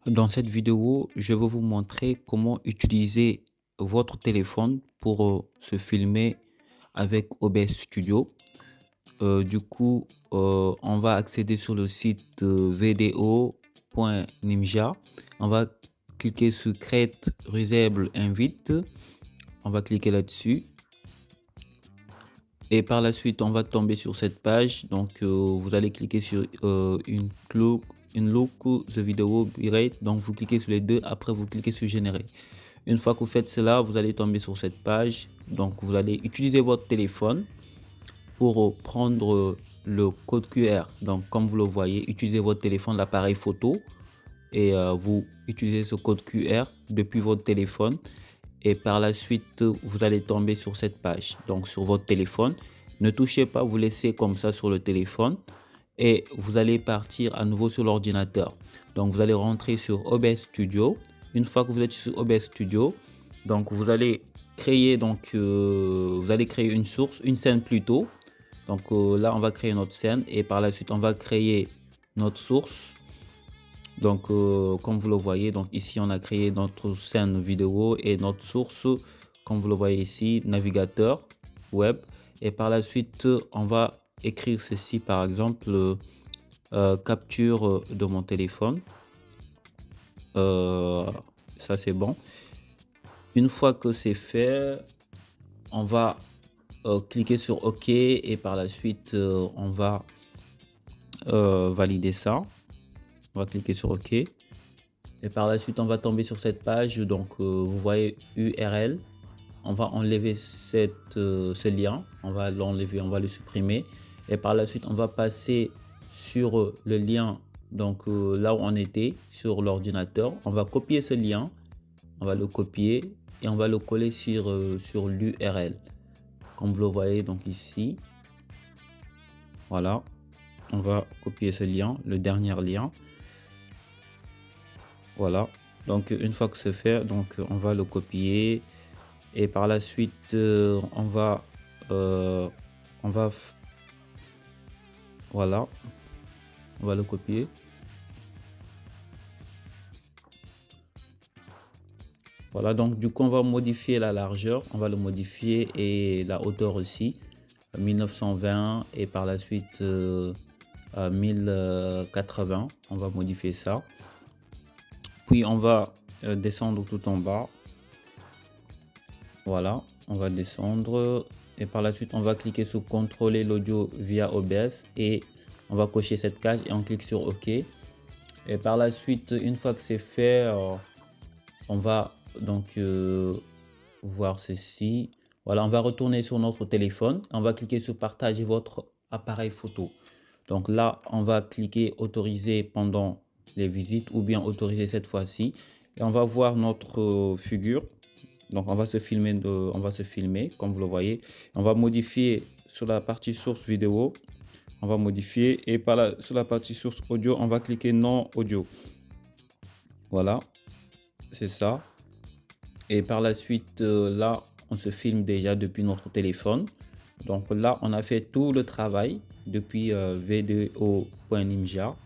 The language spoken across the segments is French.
Dans cette vidéo, je vais vous montrer comment utiliser votre téléphone pour se filmer avec OBS Studio. On va accéder sur le site video.ninja. On va cliquer sur Create Reusable Invite. On va cliquer là-dessus. Et par la suite, on va tomber sur cette page. Vous allez cliquer sur une look the video bitrate. Donc, vous cliquez sur les deux. Après, vous cliquez sur générer. Une fois que vous faites cela, vous allez tomber sur cette page. Donc, vous allez utiliser votre téléphone pour prendre le code QR. Donc, comme vous le voyez, utilisez votre téléphone, l'appareil photo, et vous utilisez ce code QR depuis votre téléphone. Et par la suite, vous allez tomber sur cette page, donc sur votre téléphone. Ne touchez pas, vous laissez comme ça sur le téléphone et vous allez partir à nouveau sur l'ordinateur. Donc, vous allez rentrer sur OBS Studio. Une fois que vous êtes sur OBS Studio, donc vous allez créer une source, une scène plutôt. Là, on va créer notre scène et par la suite, on va créer notre source. Comme vous le voyez, donc ici on a créé notre scène vidéo et notre source, comme vous le voyez ici, navigateur web. Et par la suite, on va écrire ceci, par exemple, capture de mon téléphone. Ça c'est bon. Une fois que c'est fait, on va cliquer sur OK et par la suite, on va valider ça. On va cliquer sur OK. Et par la suite, on va tomber sur cette page. Vous voyez URL. On va enlever ce lien. On va l'enlever, on va le supprimer. Et par la suite, on va passer sur le lien. Là où on était, sur l'ordinateur. On va copier ce lien. On va le copier et on va le coller sur l'URL. Comme vous le voyez donc ici. Voilà. On va copier ce lien, le dernier lien. Voilà, donc une fois que c'est fait, on va le copier et par la suite voilà, on va le copier. Voilà, donc du coup on va modifier la largeur, on va le modifier et la hauteur aussi, 1920 et par la suite 1080, on va modifier ça. Puis on va descendre tout en bas. Voilà, on va descendre et par la suite on va cliquer sur contrôler l'audio via OBS et on va cocher cette case et on clique sur OK. Et par la suite, une fois que c'est fait, on va voir ceci. Voilà, on va retourner sur notre téléphone. On va cliquer sur partager votre appareil photo. Donc là, on va cliquer autoriser pendant les visites ou bien autoriser cette fois-ci. Et on va voir notre figure. Donc on va se filmer comme vous le voyez. On va modifier sur la partie source vidéo. On va modifier et sur la partie source audio, on va cliquer non audio. Voilà, c'est ça. Et par la suite, là, on se filme déjà depuis notre téléphone. Donc là, on a fait tout le travail depuis video.ninja.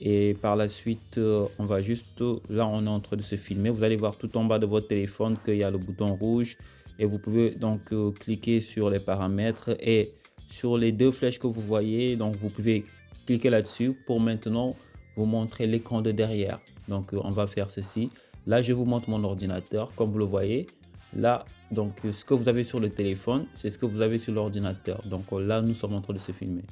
Et par la suite, on va juste, là on est en train de se filmer. Vous allez voir tout en bas de votre téléphone qu'il y a le bouton rouge. Et vous pouvez donc cliquer sur les paramètres et sur les deux flèches que vous voyez. Donc vous pouvez cliquer là-dessus pour maintenant vous montrer l'écran de derrière. On va faire ceci. Là, je vous montre mon ordinateur. Comme vous le voyez, là, ce que vous avez sur le téléphone, c'est ce que vous avez sur l'ordinateur. Là, nous sommes en train de se filmer.